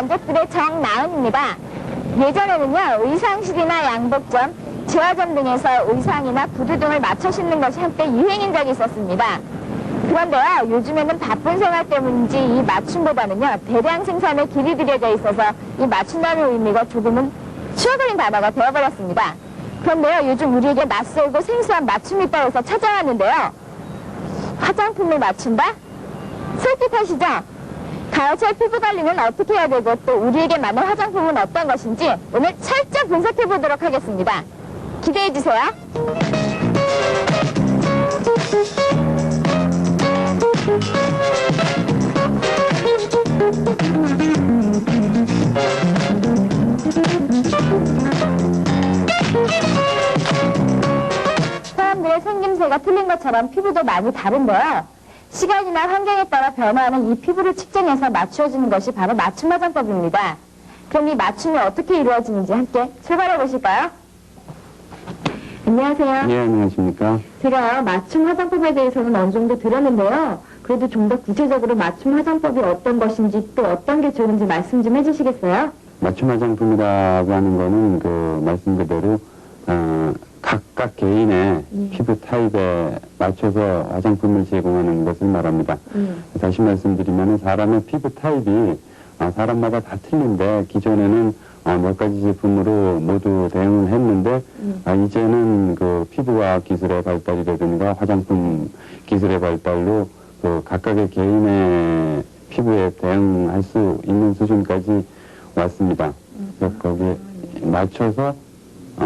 만족들의 정나은입니다. 예전에는요, 의상실이나 양복점, 재화점 등에서 의상이나 구두 등을 맞춰 신는 것이 한때 유행인 적이 있었습니다. 그런데요, 요즘에는 바쁜 생활 때문인지 이 맞춤보다는요, 대량 생산에 길이 들여져 있어서 이 맞춘다는 의미가 조금은 추어버린 단어가 되어버렸습니다. 그런데요, 요즘 우리에게 낯설고 생소한 맞춤이 있다고 해서 찾아왔는데요. 화장품을 맞춘다? 솔깃하시죠? 가을철 피부 관리는 어떻게 해야 되고 또 우리에게 맞는 화장품은 어떤 것인지 오늘 철저히 분석해보도록 하겠습니다. 기대해주세요. 사람들의 생김새가 틀린 것처럼 피부도 많이 다른데요. 시간이나 환경에 따라 변화하는 이 피부를 측정해서 맞추어주는 것이 바로 맞춤 화장법입니다. 그럼 이 맞춤이 어떻게 이루어지는지 함께 출발해 보실까요? 안녕하세요. 예, 안녕하십니까. 제가 맞춤 화장법에 대해서는 어느 정도 들었는데요. 그래도 좀 더 구체적으로 맞춤 화장법이 어떤 것인지 또 어떤 게 좋은지 말씀 좀 해주시겠어요? 맞춤 화장품이라고 하는 거는 그 말씀 그대로 각각 개인의 피부 타입에 맞춰서 화장품을 제공하는 것을 말합니다. 다시 말씀드리면 사람의 피부 타입이 사람마다 다 틀린데 기존에는 몇 가지 제품으로 모두 대응을 했는데 이제는 그 피부과학 기술의 발달이라든가 화장품 기술의 발달로 그 각각의 개인의 피부에 대응할 수 있는 수준까지 왔습니다. 그래서 거기에 맞춰서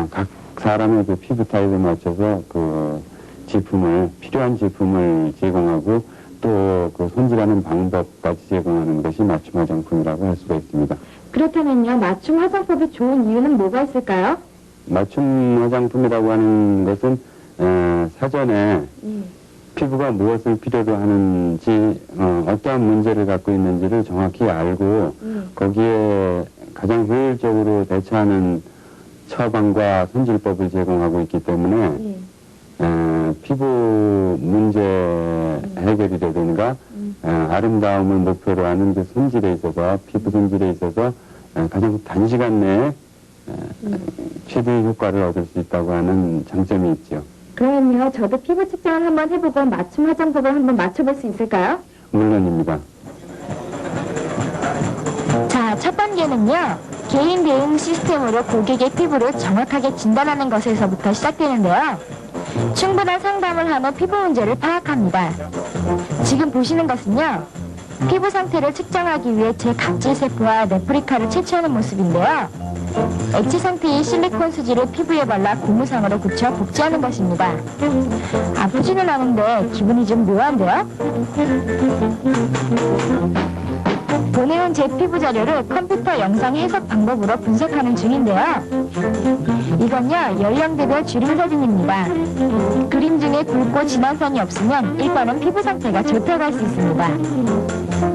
각 사람의 그 피부 타입에 맞춰서 그 제품을 필요한 제품을 제공하고 또 그 손질하는 방법까지 제공하는 것이 맞춤 화장품이라고 할 수가 있습니다. 그렇다면요, 맞춤 화장법이 좋은 이유는 뭐가 있을까요? 맞춤 화장품이라고 하는 것은 사전에 피부가 무엇을 필요로 하는지 어떠한 문제를 갖고 있는지를 정확히 알고 거기에 가장 효율적으로 대처하는 처방과 손질법을 제공하고 있기 때문에 피부 문제 해결이라든가 아름다움을 목표로 하는 그 손질에 있어서 피부 손질에 있어서 가장 단시간 내에 최대의 효과를 얻을 수 있다고 하는 장점이 있죠. 그러면요, 저도 피부 측정을 한번 해보고 맞춤 화장법을 한번 맞춰볼 수 있을까요? 물론입니다. 자, 첫 단계는요, 개인 대응 시스템으로 고객의 피부를 정확하게 진단하는 것에서부터 시작되는데요. 충분한 상담을 한 후 피부 문제를 파악합니다. 지금 보시는 것은요, 피부 상태를 측정하기 위해 제 각질세포와 레프리카를 채취하는 모습인데요. 액체 상태의 실리콘 수지를 피부에 발라 고무상으로 굳혀 복제하는 것입니다. 아프지는 않은데 기분이 좀 묘한데요? 보내온 제 피부 자료를 컴퓨터 영상 해석 방법으로 분석하는 중인데요. 이건요, 연령대별 주름 사진입니다. 그림 중에 굵고 진한 선이 없으면 일단은 피부 상태가 좋다고 할 수 있습니다.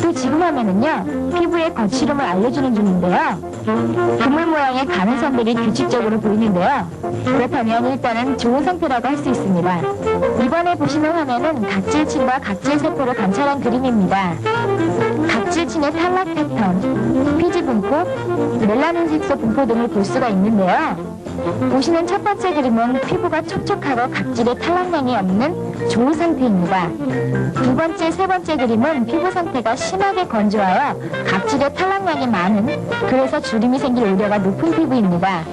또 지금 화면은요, 피부의 거칠음을 알려주는 중인데요. 그물 모양의 가는 선들이 규칙적으로 보이는데요. 그렇다면 일단은 좋은 상태라고 할 수 있습니다. 이번에 보시는 화면은 각질층과 각질세포를 관찰한 그림입니다. 각질층의 탈락 패턴, 피지 분포, 멜라닌 색소 분포 등을 볼 수가 있는데요. 보시는 첫 번째 그림은 피부가 촉촉하고 각질의 탈락량이 없는 좋은 상태입니다. 두 번째, 세 번째 그림은 피부 상태가 심하게 건조하여 각질의 탈락량이 많은, 그래서 주름이 생길 우려가 높은 피부입니다.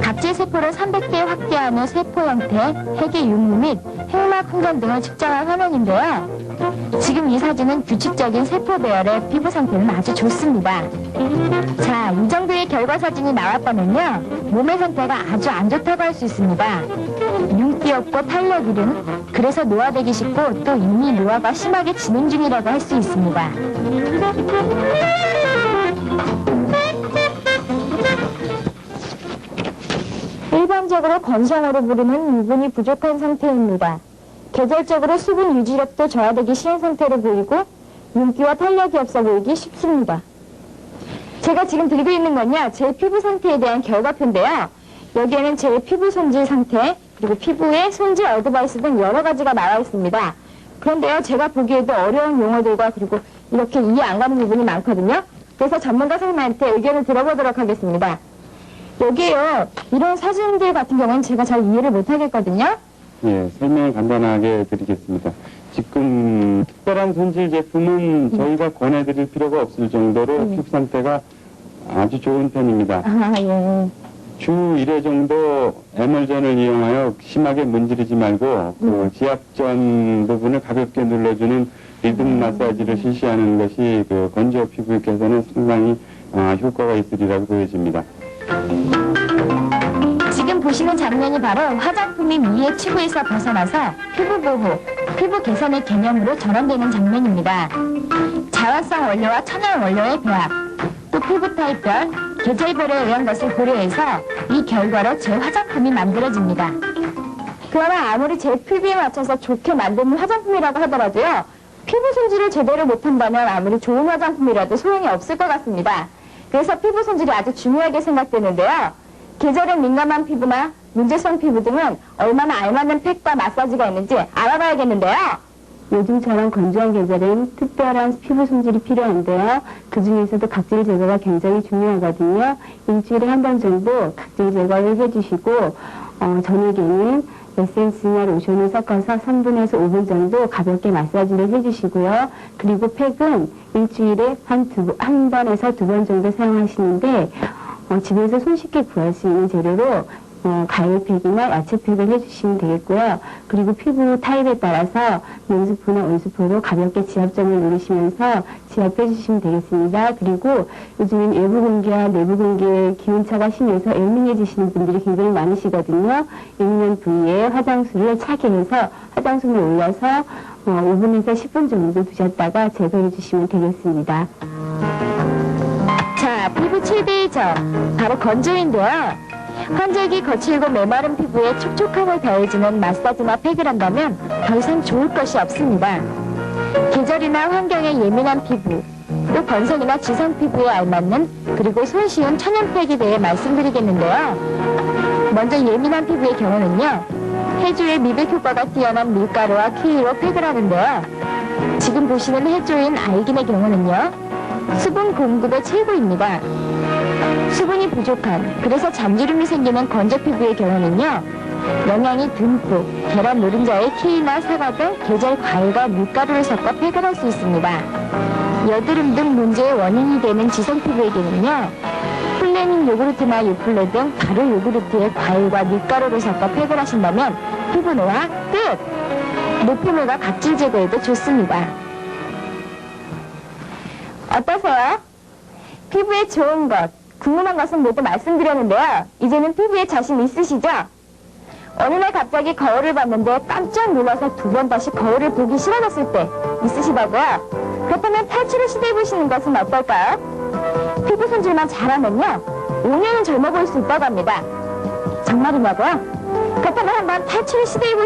각질 세포를 300개 확대한 후 세포 형태, 핵의 융류 및 핵막 훈련 등을 측정한 화면인데요. 지금 이 사진은 규칙적인 세포 배열의 피부 상태는 아주 좋습니다. 자, 이 정도의 결과 사진이 나왔다면요, 몸의 상태가 아주 안 좋다고 할 수 있습니다. 윤기 없고 탄력 이른, 그래서 노화되기 쉽고 또 이미 노화가 심하게 진행 중이라고 할 수 있습니다. 일반적으로 건성으로 부르는 유분이 부족한 상태입니다. 계절적으로 수분 유지력도 저하되기 쉬운 상태로 보이고 윤기와 탄력이 없어 보이기 쉽습니다. 제가 지금 들고 있는 건요, 제 피부 상태에 대한 결과표인데요. 여기에는 제 피부 손질 상태, 그리고 피부의 손질 어드바이스 등 여러 가지가 나와 있습니다. 그런데요, 제가 보기에도 어려운 용어들과 그리고 이렇게 이해 안 가는 부분이 많거든요. 그래서 전문가 선생님한테 의견을 들어보도록 하겠습니다. 여기에요. 이런 사진들 같은 경우는 제가 잘 이해를 못하겠거든요. 예, 설명을 간단하게 드리겠습니다. 지금 특별한 손질 제품은 저희가 권해드릴 필요가 없을 정도로 피부 상태가 아주 좋은 편입니다. 아, 예. 주 1회 정도 에멀전을 이용하여 심하게 문지르지 말고 그 지압전 부분을 가볍게 눌러주는 리듬 마사지를 실시하는 것이 그 건조 피부 개선에 상당히 효과가 있으리라고 보여집니다. 지금 보시는 장면이 바로 화장품이 미의 치부에서 벗어나서 피부 보호, 피부 개선의 개념으로 전환되는 장면입니다. 자활성 원료와 천연 원료의 배합, 또 피부 타입별, 계절별에 의한 것을 고려해서 이 결과로 제 화장품이 만들어집니다. 그러나 아무리 제 피부에 맞춰서 좋게 만드는 화장품이라고 하더라도요, 피부 손질을 제대로 못한다면 아무리 좋은 화장품이라도 소용이 없을 것 같습니다. 그래서 피부 손질이 아주 중요하게 생각되는데요. 계절에 민감한 피부나 문제성 피부 등은 얼마나 알맞는 팩과 마사지가 있는지 알아봐야겠는데요. 요즘처럼 건조한 계절엔 특별한 피부 손질이 필요한데요. 그 중에서도 각질 제거가 굉장히 중요하거든요. 일주일에 한 번 정도 각질 제거를 해주시고 저녁에는 에센스나 로션을 섞어서 3분에서 5분 정도 가볍게 마사지를 해주시고요. 그리고 팩은 일주일에 한 번에서 두 번 정도 사용하시는데 집에서 손쉽게 구할 수 있는 재료로 과일팩이나 야채팩을 해주시면 되겠고요. 그리고 피부 타입에 따라서 면수포나 온수포로 가볍게 지압점을 누르시면서 지압해주시면 되겠습니다. 그리고 요즘엔 외부 공기와 내부 공기의 기온차가 심해서 예민해지시는 분들이 굉장히 많으시거든요. 예민한 부위에 화장수를 차게 해서 화장솜을 올려서 5분에서 10분 정도 두셨다가 제거해 주시면 되겠습니다. 자, 피부 최대의 적, 바로 건조인데요. 환절기 거칠고 메마른 피부에 촉촉함을 더해주는 마사지나 팩을 한다면 더 이상 좋을 것이 없습니다. 계절이나 환경에 예민한 피부, 또 건성이나 지성 피부에 알맞는 그리고 손쉬운 천연팩에 대해 말씀드리겠는데요. 먼저 예민한 피부의 경우는요. 해조의 미백 효과가 뛰어난 밀가루와 키위로 팩을 하는데요. 지금 보시는 해조인 알긴의 경우는요. 수분 공급의 최고입니다. 수분이 부족한, 그래서 잔주름이 생기는 건조 피부의 경우는요. 영양이 듬뿍, 계란 노른자에 키위나 사과 등 계절 과일과 밀가루를 섞어 팩을 할 수 있습니다. 여드름 등 문제의 원인이 되는 지성 피부에게는요. 플레밍 요구르트나 요플레 등 가루 요구르트에 과일과 밀가루를 섞어 팩을 하신다면 피부 노화 끝! 노폐물과 각질 제거에도 좋습니다. 어떠세요? 피부에 좋은 것, 궁금한 것은 모두 말씀드렸는데요. 이제는 피부에 자신 있으시죠? 어느 날 갑자기 거울을 봤는데 깜짝 놀라서 두 번 다시 거울을 보기 싫어졌을 때 있으시다고요? 그렇다면 탈출을 시도해보시는 것은 어떨까요? 피부 손질만 잘하면요 5년은 젊어 보일 수 있다고 합니다. 정말이냐고요? 그렇다면 한번 탈출을 시도해보시는